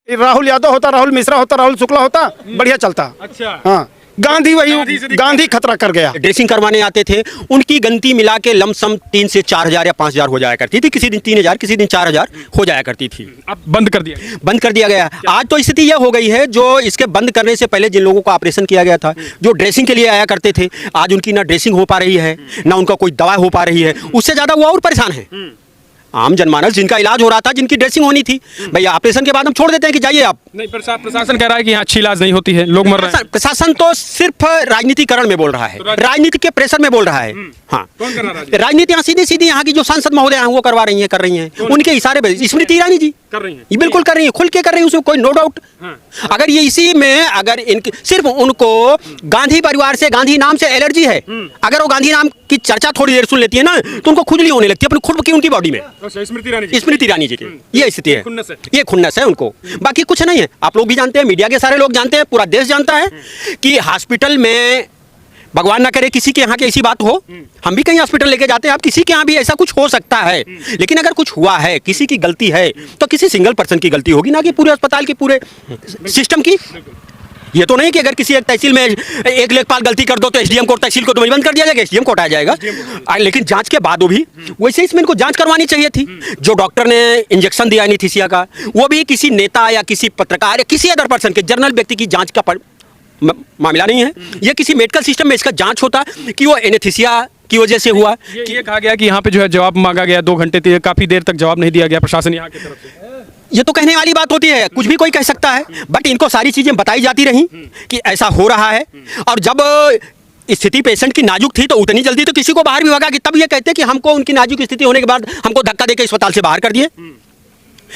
राहुल यादव होता, राहुल मिश्रा होता, राहुल शुक्ला होता, बढ़िया चलता। अच्छा। हाँ, गांधी खतरा कर गया। ड्रेसिंग करवाने आते थे, उनकी गिनती मिला के लमसम 3 से 4,000 या 5,000 हो जाया करती थी। किसी दिन 3,000, किसी दिन 4,000 हो जाया करती थी। अब बंद कर दिया। बंद कर दिया गया। आज तो स्थिति यह हो गई है, जो इसके बंद करने से पहले जिन लोगों का ऑपरेशन किया गया था, जो ड्रेसिंग के लिए आया करते थे, आज उनकी ना ड्रेसिंग हो पा रही है, ना उनका कोई दवा हो पा रही है। उससे ज़्यादा वो और परेशान है। आम जनमानस जिनका इलाज हो रहा था, जिनकी ड्रेसिंग होनी थी, भैया ऑपरेशन के बाद हम छोड़ देते हैं कि जाइए आप। नहीं, प्रशासन कह रहा है कि यहाँ अच्छी इलाज नहीं होती है, लोग मर रहे हैं। प्रशासन तो सिर्फ राजनीतिकरण में बोल रहा है, राजनीति के प्रेशर में बोल रहा है। हाँ, कौन कर रहा है राजनीति? यहाँ सीधी सीधी यहाँ की जो सांसद महोदय हैं वो करवा रही हैं, कर रही हैं उनके इशारे पे। स्मृति ईरानी जी कर रही हैं, ये बिल्कुल कर रही हैं, खुल के कर रही हैं, उसमें कोई नो डाउट। अगर ये इसी में अगर इनकी सिर्फ उनको गांधी परिवार से, गांधी नाम से एलर्जी है, अगर वो गांधी नाम की चर्चा थोड़ी देर सुन लेती है ना, तो उनको खुजली होने लगती है अपनी खुद की, उनकी बॉडी में। स्मृति ईरानी जी की ये स्थिति है, ये खुन्नस है उनको, बाकी कुछ नहीं है। आप लोग भी जानते हैं, मीडिया के सारे लोग जानते हैं, पूरा देश जानता है कि हॉस्पिटल में, भगवान ना करे किसी के यहाँ की ऐसी बात हो, हम भी कहीं हॉस्पिटल लेके जाते हैं, अब किसी के यहाँ भी ऐसा कुछ हो सकता है, लेकिन अगर कुछ हुआ है, किसी की गलती है, तो किसी सिंगल पर्सन की गलती होगी, ना कि पूरे अस्पताल की, पूरे सिस्टम की। ये तो नहीं कि अगर किसी एक तहसील में एक लेखपाल गलती कर दो तो एसडीएम कोर्ट, तहसील को तो बंद कर दिया जाएगा, एसडीएम कोर्ट आ जाएगा। लेकिन जांच के बाद भी वैसे इसमें इनको जांच करवानी चाहिए थी। जो डॉक्टर ने इंजेक्शन दिया एनेस्थीसिया का, वो भी किसी नेता या किसी पत्रकार या किसी अदर पर्सन के, जनरल व्यक्ति की जांच का मामला नहीं है। ये किसी मेडिकल सिस्टम में इसका जांच होता कि वो एनेस्थीसिया की वजह से हुआ। ये कहा गया कि यहाँ पे जो है जवाब मांगा गया 2 घंटे, काफी देर तक जवाब नहीं दिया गया प्रशासन यहाँ की तरफ से। ये तो कहने वाली बात होती है, कुछ भी कोई कह सकता है, बट इनको सारी चीजें बताई जाती रही कि ऐसा हो रहा है। और जब स्थिति पेशेंट की नाजुक थी तो उतनी जल्दी तो किसी को बाहर भी भगा कि तब ये कहते कि हमको उनकी नाजुक स्थिति होने के बाद हमको धक्का देकर अस्पताल से बाहर कर दिए।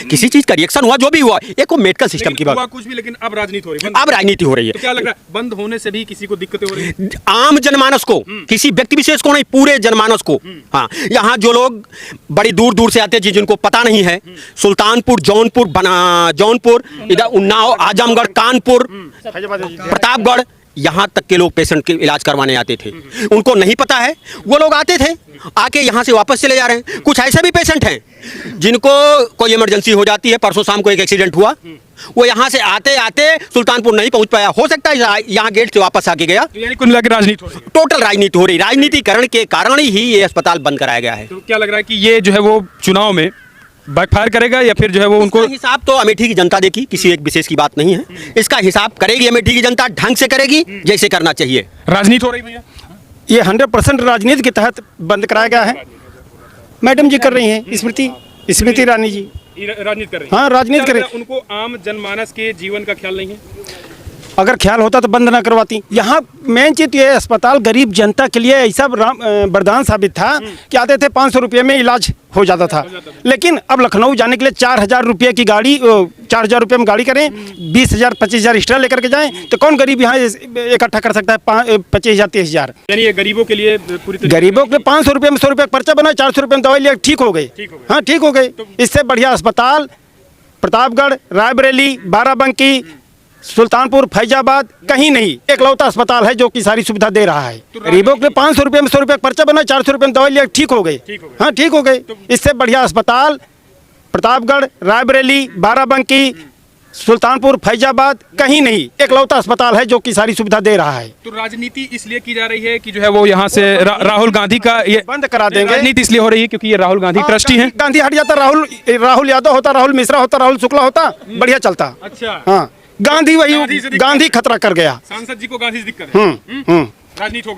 किसी चीज का रिएक्शन हुआ, जो भी हुआ, एक वो मेडिकल सिस्टम की बात कुछ भी, लेकिन अब राजनीति हो रही है। अब राजनीति हो रही है। तो क्या लग रहा है, बंद होने से भी किसी को दिक्कतें हो रही है? आम जनमानस को, किसी व्यक्ति विशेष को नहीं, पूरे जनमानस को। हाँ, यहाँ जो लोग बड़ी दूर दूर से आते हैं, जिनको पता नहीं है, सुल्तानपुर, जौनपुर, इधर उन्नाव, आजमगढ़, कानपुर, प्रतापगढ़, यहाँ तक के लोग पेशेंट के इलाज करवाने आते थे। उनको नहीं पता है, वो लोग आते थे, आके यहाँ से वापस चले जा रहे हैं। कुछ ऐसे भी पेशेंट हैं जिनको कोई इमरजेंसी हो जाती है। परसों शाम को एक एक्सीडेंट हुआ, वो यहाँ से आते आते सुल्तानपुर नहीं पहुँच पाया, हो सकता है यहाँ गेट से वापस आके गया। यानी कुल मिलाकर राजनीति हो रही है, टोटल राजनीति हो रही। राजनीतिकरण के कारण ही ये अस्पताल बंद कराया गया है। तो क्या लग रहा है कि ये जो है वो चुनाव में बैकफायर करेगा, या फिर जो है वो उनको हिसाब तो अमेठी की जनता देगी, किसी एक विशेष की बात नहीं है। इसका हिसाब करेगी अमेठी की जनता, ढंग से करेगी, जैसे करना चाहिए। राजनीति हो रही भैया, ये 100% राजनीति के तहत बंद कराया गया है। मैडम जी कर रही हैं, स्मृति ईरानी जी राजनीति कर रही है। हाँ, राजनीति कर रही है। उनको आम जनमानस के जीवन का ख्याल नहीं है। अगर ख्याल होता तो बंद ना करवाती। यहाँ मेन चीज ये अस्पताल गरीब जनता के लिए ऐसा वरदान साबित था कि आते थे 500 रुपये में इलाज हो जाता था। लेकिन अब लखनऊ जाने के लिए 4,000 रुपये की गाड़ी, 4,000 रुपये में गाड़ी करें, 20,000 25,000 एक्स्ट्रा लेकर के जाएं, तो कौन गरीब यहाँ इकट्ठा कर सकता है 25,000 30,000? यानी ये गरीबों के लिए पूरी गरीबों के 500 रुपये में 100 रुपये का पर्चा बना, 400 रुपये में दवाई लिया, ठीक हो गए। हाँ, ठीक हो गए। इससे बढ़िया अस्पताल प्रतापगढ़, रायबरेली, बाराबंकी, सुल्तानपुर, फैजाबाद कहीं नहीं, एकलौता अस्पताल है जो कि सारी सुविधा दे रहा है। गरीबों के 500 रुपये में 100 रुपये का पर्चा बना, 400 रुपये में दवाई लिया, ठीक हो गए। हाँ, ठीक हो गए। इससे बढ़िया अस्पताल प्रतापगढ़, रायबरेली, बाराबंकी, सुल्तानपुर, फैजाबाद कहीं नहीं, एकलौता अस्पताल है जो कि सारी सुविधा दे रहा है। तो राजनीति इसलिए की जा रही है कि जो है वो यहाँ से राहुल गांधी का ये बंद करा देंगे। राजनीति इसलिए हो रही है क्योंकि ये राहुल गांधी ट्रस्टी हैं। गांधी हट जाता, राहुल यादव होता, राहुल मिश्रा होता, राहुल शुक्ला होता, बढ़िया चलता। अच्छा। हाँ, गांधी खतरा कर गया। सांसद जी को गांधी से दिक्कत है। राजनीति हो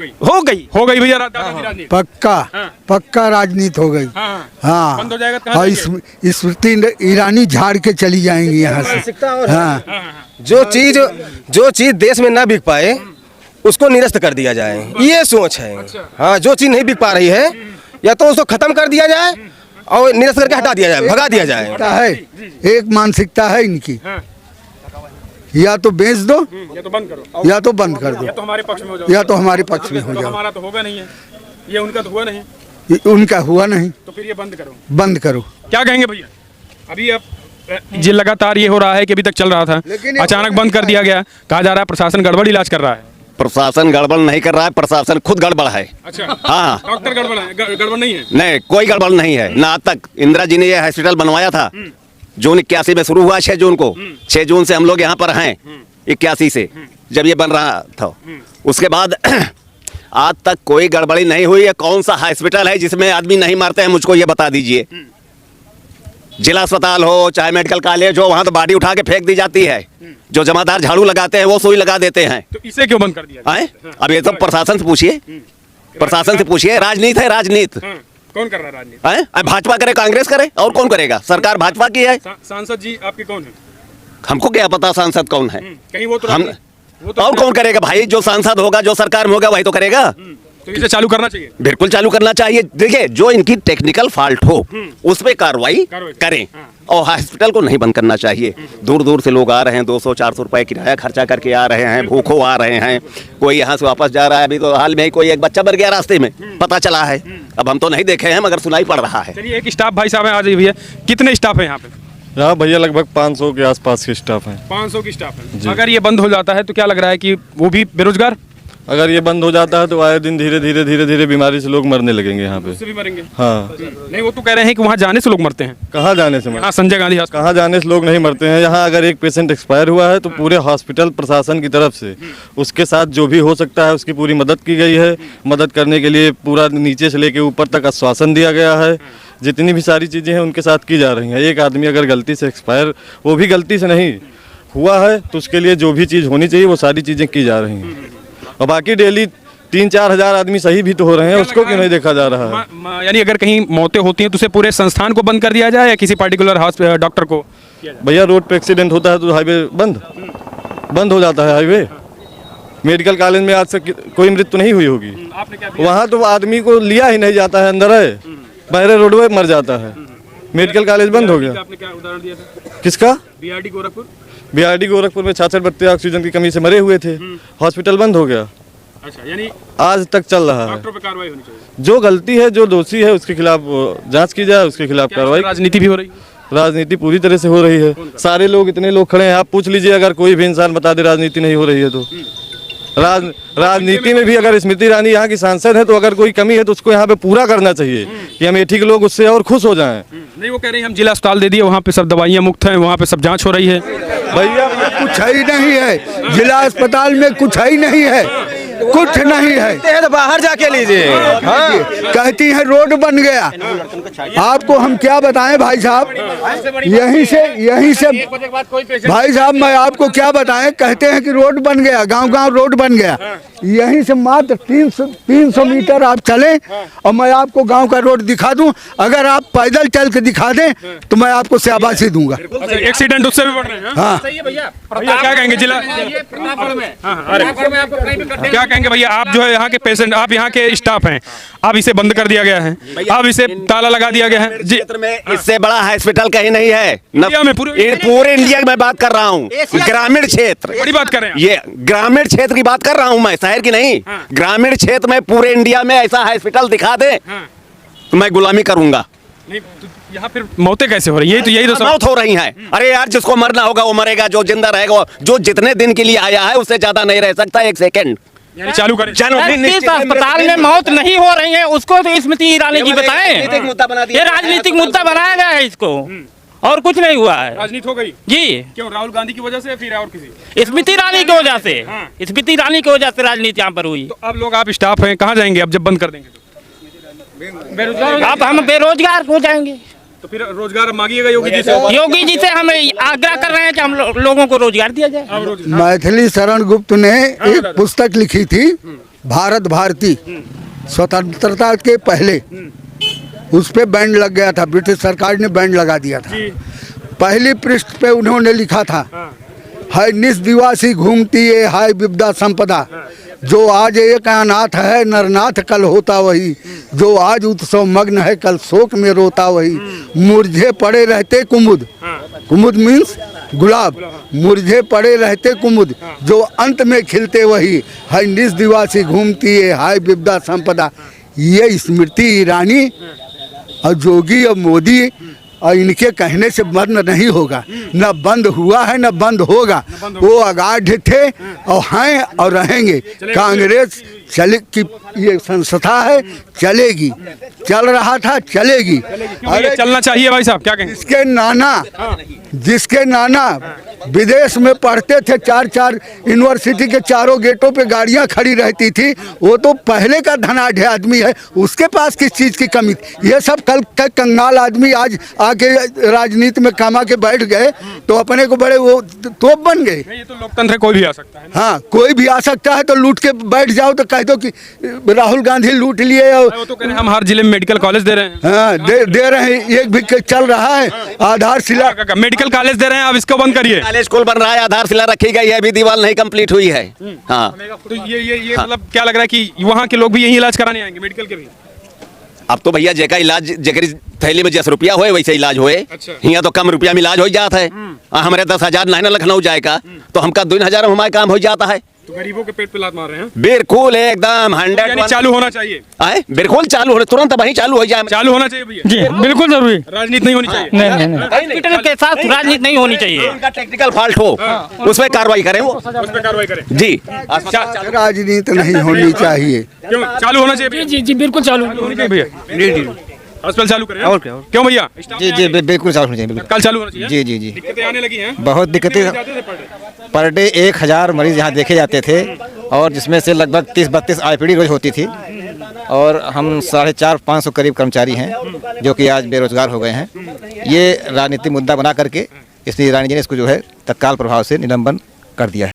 गई भैया, राजनीति पक्का राजनीति हो गई। हाँ, बंद हो जाएगा। स्मृति ईरानी झाड़ के चली जाएंगी यहाँ से। हाँ, जो चीज देश में ना बिक पाए उसको निरस्त कर दिया जाए, ये सोच है। हाँ, जो चीज नहीं बिक पा रही है या तो उसको खत्म कर दिया जाए और निरस्त करके हटा दिया जाए, भगा दिया जाए। एक मानसिकता है इनकी, या तो बेच दो या तो बंद करो, या तो बंद कर दो, या तो हमारे पक्ष में हो जाओ, या तो हमारे पक्ष में हो जाओ। हमारा तो होगा नहीं है, ये उनका तो हुआ नहीं, उनका हुआ नहीं, तो फिर ये बंद करो। बंद करो। क्या कहेंगे भैया? अभी अब ये लगातार ये हो रहा है कि अभी तक चल रहा था, अचानक बंद कर दिया गया। कहा जा रहा है प्रशासन गड़बड़ इलाज कर रहा है। प्रशासन गड़बड़ नहीं कर रहा है, प्रशासन खुद गड़बड़ है। अच्छा। हाँ, डॉक्टर गड़बड़ है, गड़बड़ नहीं है। नहीं, कोई गड़बड़ नहीं है। ना तक इंदिरा जी ने ये हॉस्पिटल बनवाया था, जून 81 में शुरू हुआ, 6 जून को। 6 जून से हम लोग यहाँ पर हैं, 81 से जब ये बन रहा था। उसके बाद आज तक कोई गड़बड़ी नहीं हुई है। कौन सा हॉस्पिटल है जिसमें आदमी नहीं मरते हैं, मुझको ये बता दीजिए। जिला अस्पताल हो चाहे मेडिकल कॉलेज हो, वहाँ तो बॉडी उठा के फेंक दी जाती है। जो जमादार झाड़ू लगाते हैं वो सुई लगा देते हैं। तो इसे क्यों बंद कर दिया? आए? अब ये तो प्रशासन से पूछिए, प्रशासन से पूछिए। राजनीति है, राजनीति। कौन कर रहा है राजनीति? अब भाजपा करे, कांग्रेस करे, और कौन करेगा? सरकार भाजपा की है। सांसद जी आपके कौन है? हमको क्या पता सांसद कौन है? कहीं वो तो हम और कौन करेगा भाई? जो सांसद होगा, जो सरकार में होगा, वही तो करेगा। तो इसे चालू करना चाहिए। बिल्कुल चालू करना चाहिए। देखिए, जो इनकी टेक्निकल फॉल्ट हो उस पे कार्रवाई करें, और हॉस्पिटल को नहीं बंद करना चाहिए। दूर दूर से लोग आ रहे हैं, 200-400 रुपए किराया खर्चा करके आ रहे हैं, भूखों आ रहे हैं। कोई यहाँ से वापस जा रहा है। अभी तो हाल में ही कोई एक बच्चा मर गया रास्ते में, पता चला है। अब हम तो नहीं देखे हैं, मगर सुनाई पड़ रहा है। चलिए, एक स्टाफ भाई साहब है, आज भैया कितने स्टाफ है यहाँ पे? यहाँ भैया लगभग 500 के आसपास के स्टाफ हैं। 500 की स्टाफ है। अगर ये बंद हो जाता है तो क्या लग रहा है कि वो भी बेरोजगार? अगर ये बंद हो जाता है तो आए दिन धीरे धीरे बीमारी से लोग मरने लगेंगे यहाँ पे। उससे भी मरेंगे? हाँ। नहीं, वो तो कह रहे हैं कि वहाँ जाने से लोग मरते हैं। कहाँ जाने से? हाँ, संजय गांधी अस्पताल। कहाँ जाने से लोग नहीं मरते हैं। यहाँ अगर एक पेशेंट एक्सपायर हुआ है तो पूरे हॉस्पिटल प्रशासन की तरफ से उसके साथ जो भी हो सकता है उसकी पूरी मदद की गई है। मदद करने के लिए पूरा नीचे से लेके ऊपर तक आश्वासन दिया गया है। जितनी भी सारी चीज़ें हैं उनके साथ की जा रही हैं। एक आदमी अगर गलती से एक्सपायर, वो भी गलती से नहीं हुआ है, तो उसके लिए जो भी चीज़ होनी चाहिए वो सारी चीज़ें की जा रही हैं। और बाकी डेली 3-4 हज़ार आदमी सही भी तो हो रहे हैं, उसको क्यों नहीं देखा जा रहा है? यानी अगर कहीं मौतें होती हैं तो उसे पूरे संस्थान को बंद कर दिया जाए या किसी पर्टिकुलर डॉक्टर को? भैया रोड पे एक्सीडेंट होता है तो हाईवे बंद हो जाता है। हाईवे मेडिकल कॉलेज में आज तक कोई मृत्यु नहीं हुई होगी। वहाँ तो आदमी को लिया ही नहीं जाता है, अंदर है, बाहर रोड पे मर जाता है। मेडिकल कॉलेज बंद हो गया। आपने क्या उदाहरण दिया था? किसका? बीआरडी गोरखपुर। बीआरडी गोरखपुर में 66 बच्चे ऑक्सीजन की कमी से मरे हुए थे, हॉस्पिटल बंद हो गया। अच्छा, यानी आज तक चल रहा है। डॉक्टरों पे कार्रवाई होनी चाहिए। जो गलती है, जो दोषी है, उसके खिलाफ जांच की जाए, उसके खिलाफ कार्रवाई। राजनीति भी हो रही है? राजनीति पूरी तरह से हो रही है। सारे लोग, इतने लोग खड़े हैं, आप पूछ लीजिए, अगर कोई भी इंसान बता दे राजनीति नहीं हो रही है तो। राजनीति में भी अगर स्मृति ईरानी यहाँ की सांसद है तो अगर कोई कमी है तो उसको यहाँ पे पूरा करना चाहिए कि अमेठी के लोग उससे और खुश हो जाएं। नहीं, वो कह रहे हैं हम जिला अस्पताल दे दिए, वहाँ पे सब दवाइयाँ मुफ्त हैं, वहाँ पे सब जांच हो रही है। भैया कुछ ही नहीं है, जिला अस्पताल में कुछ ही नहीं है, कुछ नहीं है। तो बाहर जाके लीजिए। हाँ, कहती है रोड बन गया। आपको हम क्या बताएं भाई साहब, यहीं से भाई साहब मैं आपको क्या बताएं। कहते हैं कि रोड बन गया, गांव-गांव रोड बन गया। यहीं से मात्र 300 मीटर आप चलें और मैं आपको गांव का रोड दिखा दूं। अगर आप पैदल चल के दिखा दें तो मैं आपको शाबाशी दूंगा। एक्सीडेंट उससे भी बढ़ रहे हैं। हाँ, भैया क्या कहेंगे? जिला क्या कहेंगे भैया? आप जो है यहाँ के पेशेंट, आप यहाँ के स्टाफ हैं, अब इसे बंद कर दिया गया है, अब इसे ताला लगा दिया गया है। क्षेत्र में इससे बड़ा हॉस्पिटल कहीं नहीं है। इंडिया में, पूरे इंडिया में बात कर रहा हूँ। ग्रामीण क्षेत्र, बड़ी बात कर रहे हैं। ये ग्रामीण क्षेत्र की बात कर रहा हूँ मैं, शहर की नहीं। ग्रामीण क्षेत्र में पूरे इंडिया में ऐसा हॉस्पिटल दिखा दे तो मैं गुलामी करूंगा। नहीं, तो यहाँ फिर मौतें कैसे हो रही है? यही तो मौत हो रही है। अरे यार, जिसको मरना होगा वो मरेगा, जो जिंदा रहेगा, जो जितने दिन के लिए आया है उससे ज्यादा नहीं रह सकता। 1 सेकंड चालू करें। किस अस्पताल में मौत नहीं हो रही है उसको तो स्मृति ईरानी जी बताएं। मुद्दा बना दिया, ये राजनीतिक मुद्दा बनाया गया है इसको, और कुछ नहीं हुआ है। राजनीति हो गई जी। क्यों? राहुल गांधी की वजह से या फिर और किसी? स्मृति ईरानी की वजह से, स्मृति ईरानी की वजह से राजनीति यहाँ पर हुई। तो अब लोग, आप स्टाफ हैं, कहाँ जाएंगे अब जब बंद कर देंगे? बेरोजगार। अब हम बेरोजगार हो जाएंगे। तो फिर रोजगार मांगिएगा योगी जी से? योगी जी से हम आग्रह कर रहे हैं कि हम लोगों को रोजगार दिया जाए। मैथिली शरण गुप्त ने एक पुस्तक लिखी थी, भारत भारती, स्वतंत्रता के पहले। उस पे बैंड लग गया था, ब्रिटिश सरकार ने बैंड लगा दिया था। पहली पृष्ठ पे उन्होंने लिखा था, है निस दिवासी घूमती है हाय विपदा संपदा, जो आज एक अनाथ है नरनाथ कल होता वही, जो आज उत्सव मग्न है कल शोक में रोता वही, मुरझे पड़े रहते कुमुद, कुमुद मीन्स गुलाब, मुरझे पड़े रहते कुमुद, जो अंत में खिलते वही, है निस दिवासी घूमती है हाय विपदा संपदा। ये स्मृति ईरानी और योगी और मोदी और इनके कहने से बंद नहीं होगा। न बंद हुआ है न बंद होगा। वो अगाध थे और हैं और रहेंगे। कांग्रेस चले कि ये संस्था है, चलेगी, चल रहा था, चलेगी। अरे चलना चाहिए भाई साहब, क्या कहेंगे? जिसके नाना विदेश में पढ़ते थे, 4-4 यूनिवर्सिटी के चारों गेटों पे गाड़ियां खड़ी रहती थी, वो तो पहले का धनाढ़ आदमी है, उसके पास किस चीज़ की कमी थी? ये सब कल का कंगाल आदमी आज आके राजनीति में कमा के बैठ गए तो अपने को बड़े वो तोप बन गए। ये तो लोकतंत्र है, कोई भी आ सकता है ना? हाँ, कोई भी आ सकता है, तो लूट के बैठ जाओ तो कह दो कि राहुल गांधी लूट लिए। और वो तो कह रहे हैं हम हर जिले में मेडिकल कॉलेज दे रहे हैं। हाँ, दे रहे हैं, एक भी चल रहा है। आधारशिला मेडिकल कॉलेज दे रहे हैं, अब इसको बंद करिए। कॉलेज स्कूल बन रहा है, आधारशिला रखी गई है, अभी दीवार नहीं कंप्लीट हुई है। हाँ, तो ये मतलब क्या लग रहा है कि वहाँ के लोग भी यही इलाज कराने आएंगे, मेडिकल के भी? अब तो भैया जेका इलाज जेकरी थैली में 10 रुपया होए वैसे इलाज होए। अच्छा। यहाँ तो कम रुपया में इलाज हो जाता है। हमारे 10,000 नहीं ना लखनऊ जाएगा तो हमका 2,000 में हमारा काम हो जाता है। तो गरीबों के पेट पे लात मार रहे हैं। बिल्कुल एकदम 100 चालू होना चाहिए। आए बिल्कुल चालू हो, तुरंत वही चालू हो जाए। चालू होना चाहिए भैया जी बिल्कुल जरूरी। राजनीति नहीं होनी चाहिए। नहीं हॉस्पिटल के साथ राजनीति नहीं होनी चाहिए। उनका टेक्निकल फॉल्ट हो उस पर कार्रवाई करें, वो उस पर कार्रवाई करें जी। राजनीति नहीं होनी चाहिए। क्यों चालू होना चाहिए? जी बिल्कुल चालू होनी चाहिए भैया। अस्पताल चालू करें और क्या? क्यों भैया? जी बिल्कुल चालू होना चाहिए, बिल्कुल। कल चालू होना चाहिए। जी दिक्कतें आने लगी हैं, बहुत दिक्कतें। पर डे 1,000 मरीज यहाँ देखे जाते थे और जिसमें से लगभग 30-32 आईपीडी रोज होती थी। और हम 450-500 करीब कर्मचारी हैं जो कि आज बेरोजगार हो गए हैं। ये राजनीतिक मुद्दा बना करके इसलिए रानी जी ने इसको जो है तत्काल प्रभाव से निलंबन कर दिया है।